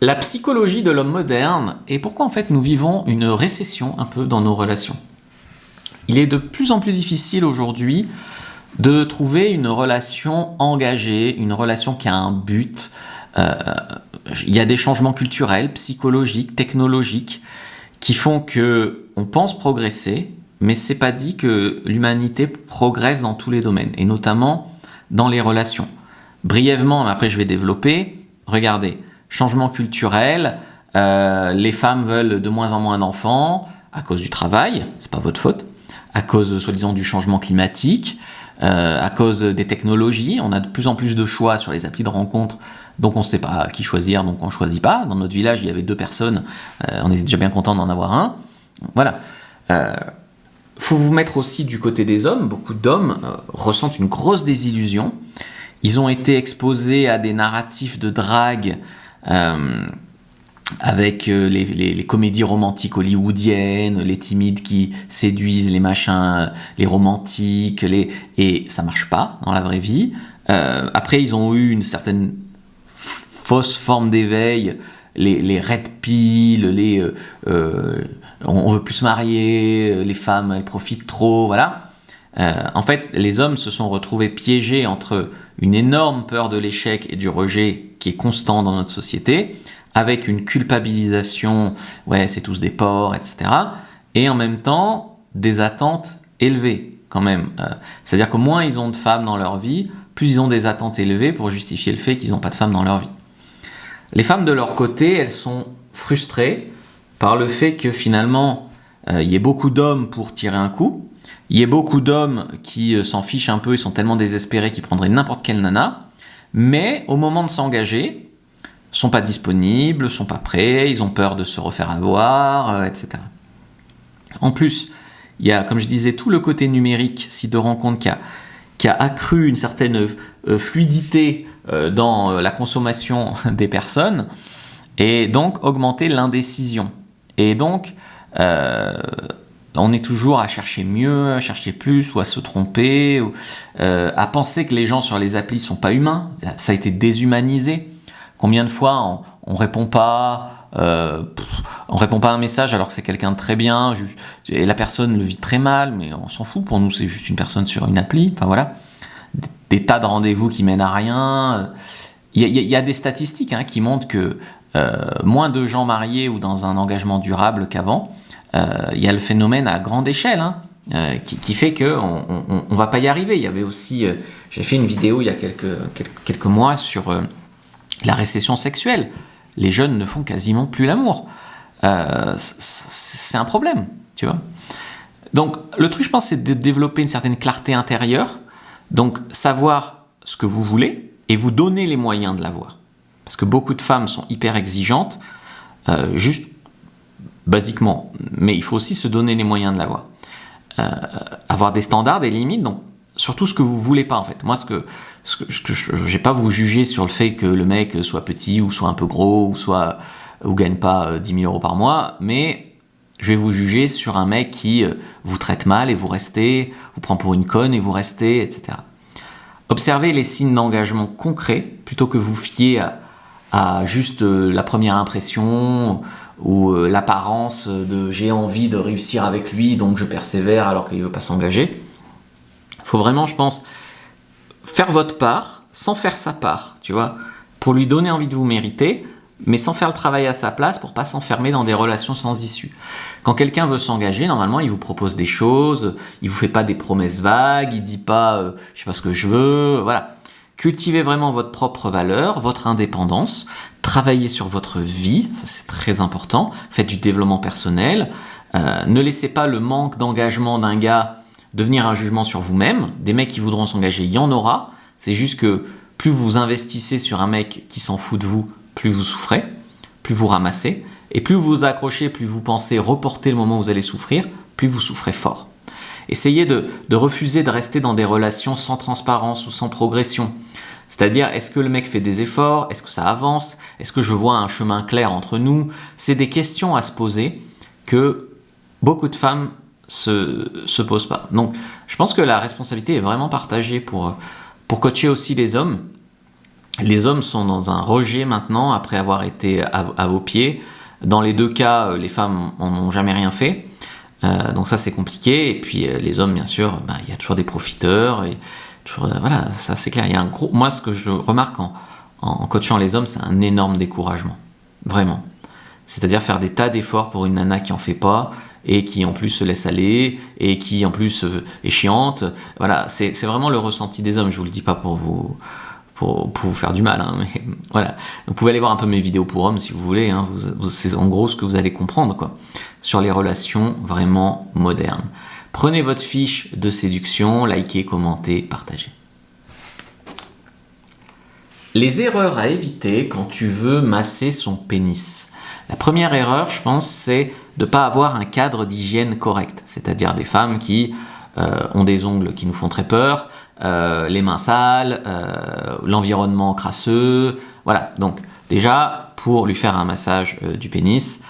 La psychologie de l'homme moderne et pourquoi en fait nous vivons une récession un peu dans nos relations. Il est de plus en plus difficile aujourd'hui de trouver une relation engagée, une relation qui a un but. Il y a des changements culturels, psychologiques, technologiques qui font que on pense progresser, mais c'est pas dit que l'humanité progresse dans tous les domaines et notamment dans les relations. Brièvement, après je vais développer. Regardez. Changement culturel, les femmes veulent de moins en moins d'enfants à cause du travail, c'est pas votre faute, à cause soi-disant du changement climatique, à cause des technologies, on a de plus en plus de choix sur les applis de rencontres, donc on ne sait pas qui choisir, donc on ne choisit pas. Dans notre village, il y avait 2 personnes, on était déjà bien content d'en avoir un. Voilà. Faut vous mettre aussi du côté des hommes, beaucoup d'hommes ressentent une grosse désillusion, ils ont été exposés à des narratifs de drague avec les comédies romantiques hollywoodiennes, les timides qui séduisent, les machins, les romantiques, et ça marche pas dans la vraie vie. Après, ils ont eu une certaine fausse forme d'éveil, les red pill, on veut plus se marier, les femmes elles profitent trop, voilà. En fait, les hommes se sont retrouvés piégés entre une énorme peur de l'échec et du rejet qui est constant dans notre société, avec une culpabilisation, ouais, c'est tous des porcs, etc. Et en même temps, des attentes élevées, quand même. C'est-à-dire que moins ils ont de femmes dans leur vie, plus ils ont des attentes élevées pour justifier le fait qu'ils n'ont pas de femmes dans leur vie. Les femmes, de leur côté, elles sont frustrées par le fait que finalement, il y ait beaucoup d'hommes pour tirer un coup. Il y a beaucoup d'hommes qui s'en fichent un peu, ils sont tellement désespérés qu'ils prendraient n'importe quelle nana, mais au moment de s'engager, sont pas disponibles, sont pas prêts, ils ont peur de se refaire avoir, etc. En plus, il y a, comme je disais, tout le côté numérique, site de rencontre qui a accru une certaine fluidité dans la consommation des personnes, et donc augmenté l'indécision. Et donc, on est toujours à chercher mieux, à chercher plus, ou à se tromper, ou, à penser que les gens sur les applis sont pas humains. Ça a été déshumanisé. Combien de fois on répond pas à un message alors que c'est quelqu'un de très bien, et la personne le vit très mal, mais on s'en fout. Pour nous, c'est juste une personne sur une appli. Enfin voilà, des tas de rendez-vous qui mènent à rien. Il y a des statistiques qui montrent que moins de gens mariés ou dans un engagement durable qu'avant. Il y a le phénomène à grande échelle qui fait qu'on va pas y arriver. Il y avait aussi, j'ai fait une vidéo il y a quelques mois sur la récession sexuelle. Les jeunes ne font quasiment plus l'amour. C'est un problème, tu vois. Donc le truc, je pense, c'est de développer une certaine clarté intérieure, donc savoir ce que vous voulez et vous donner les moyens de l'avoir. Parce que beaucoup de femmes sont hyper exigeantes, juste basiquement, mais il faut aussi se donner les moyens de l'avoir. Avoir des standards, des limites, donc surtout ce que vous voulez pas en fait. Moi, je vais pas vous juger sur le fait que le mec soit petit ou soit un peu gros ou gagne pas 10 000 euros par mois, mais je vais vous juger sur un mec qui vous traite mal et vous restez, vous prend pour une conne et vous restez, etc. Observez les signes d'engagement concrets plutôt que vous fier à juste la première impression ou l'apparence de j'ai envie de réussir avec lui donc je persévère alors qu'il veut pas s'engager. Il faut vraiment, je pense, faire votre part sans faire sa part, tu vois, pour lui donner envie de vous mériter, mais sans faire le travail à sa place pour pas s'enfermer dans des relations sans issue. Quand quelqu'un veut s'engager, normalement, il vous propose des choses, il vous fait pas des promesses vagues, il dit pas je sais pas ce que je veux, voilà. Cultivez vraiment votre propre valeur, votre indépendance, travaillez sur votre vie, ça c'est très important, faites du développement personnel, ne laissez pas le manque d'engagement d'un gars devenir un jugement sur vous-même. Des mecs qui voudront s'engager, il y en aura, c'est juste que plus vous investissez sur un mec qui s'en fout de vous, plus vous souffrez, plus vous ramassez, et plus vous vous accrochez, plus vous pensez reporter le moment où vous allez souffrir, plus vous souffrez fort. Essayez de refuser de rester dans des relations sans transparence ou sans progression. C'est-à-dire, est-ce que le mec fait des efforts? Est-ce que ça avance? Est-ce que je vois un chemin clair entre nous? C'est des questions à se poser que beaucoup de femmes se posent pas. Donc, je pense que la responsabilité est vraiment partagée pour coacher aussi les hommes Les hommes sont dans un rejet maintenant après avoir été à vos pieds. Dans les deux cas, les femmes n'en ont jamais rien fait. Donc ça c'est compliqué. Et puis les hommes, bien sûr, il y a toujours des profiteurs. Et toujours, voilà, ça c'est clair. Il y a un gros... Moi, ce que je remarque en coachant les hommes, c'est un énorme découragement. Vraiment. C'est-à-dire faire des tas d'efforts pour une nana qui en fait pas et qui en plus se laisse aller et qui en plus est chiante. Voilà, c'est vraiment le ressenti des hommes. Je vous le dis pas pour vous faire du mal, hein, mais voilà. Vous pouvez aller voir un peu mes vidéos pour hommes si vous voulez. Hein, c'est en gros ce que vous allez comprendre, quoi, sur les relations vraiment modernes. Prenez votre fiche de séduction, likez, commentez, partagez. Les erreurs à éviter quand tu veux masser son pénis. La première erreur, je pense, c'est de ne pas avoir un cadre d'hygiène correct. C'est-à-dire des femmes qui ont des ongles qui nous font très peur, les mains sales, l'environnement crasseux. Voilà, donc déjà, pour lui faire un massage du pénis,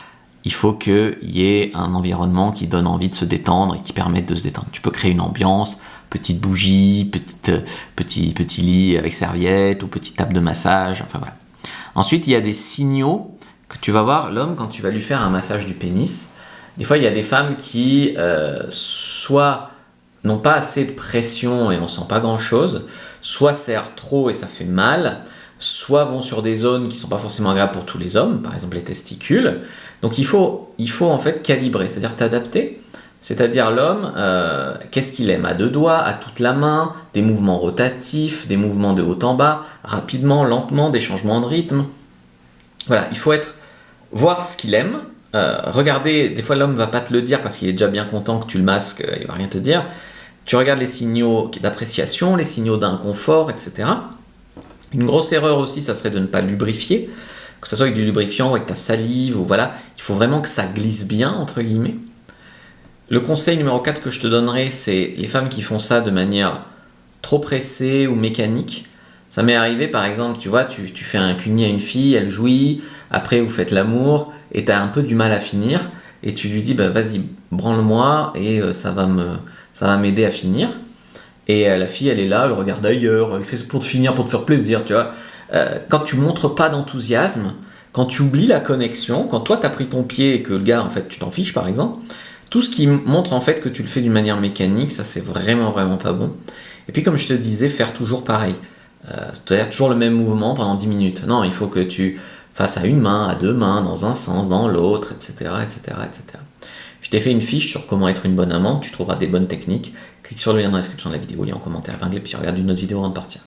il faut qu'il y ait un environnement qui donne envie de se détendre et qui permette de se détendre. Tu peux créer une ambiance, petite bougie, petit lit avec serviette ou petite table de massage, enfin voilà. Ensuite, il y a des signaux que tu vas voir l'homme quand tu vas lui faire un massage du pénis. Des fois, il y a des femmes qui soit n'ont pas assez de pression et on sent pas grand-chose, soit serrent trop et ça fait mal, soit vont sur des zones qui sont pas forcément agréables pour tous les hommes, par exemple les testicules. Donc il faut en fait calibrer, c'est-à-dire t'adapter. C'est-à-dire l'homme, qu'est-ce qu'il aime? À deux doigts, à toute la main, des mouvements rotatifs, des mouvements de haut en bas, rapidement, lentement, des changements de rythme. Voilà, il faut voir ce qu'il aime. Regarder, des fois l'homme va pas te le dire parce qu'il est déjà bien content que tu le masques, il va rien te dire. Tu regardes les signaux d'appréciation, les signaux d'inconfort, etc. Une grosse erreur aussi, ça serait de ne pas lubrifier, que ce soit avec du lubrifiant ou avec ta salive, ou voilà, il faut vraiment que ça glisse bien, entre guillemets. Le conseil numéro 4 que je te donnerai, c'est les femmes qui font ça de manière trop pressée ou mécanique. Ça m'est arrivé, par exemple, tu vois, tu fais un cuni à une fille, elle jouit, après vous faites l'amour, et tu as un peu du mal à finir, et tu lui dis, vas-y, branle-moi, et ça va m'aider à finir. Et la fille, elle est là, elle regarde ailleurs, elle fait ça pour te finir, pour te faire plaisir, tu vois. Quand tu montres pas d'enthousiasme, quand tu oublies la connexion, quand toi, tu as pris ton pied et que le gars, en fait, tu t'en fiches, par exemple, tout ce qui montre en fait que tu le fais d'une manière mécanique, ça c'est vraiment vraiment pas bon. Et puis comme je te disais, faire toujours pareil. C'est-à-dire toujours le même mouvement pendant 10 minutes. Non, il faut que tu fasses à une main, à deux mains, dans un sens, dans l'autre, etc., etc., etc. Je t'ai fait une fiche sur comment être une bonne amante, tu trouveras des bonnes techniques. Clique sur le lien dans la description de la vidéo, lien en commentaire épinglé, puis regarde une autre vidéo avant de partir.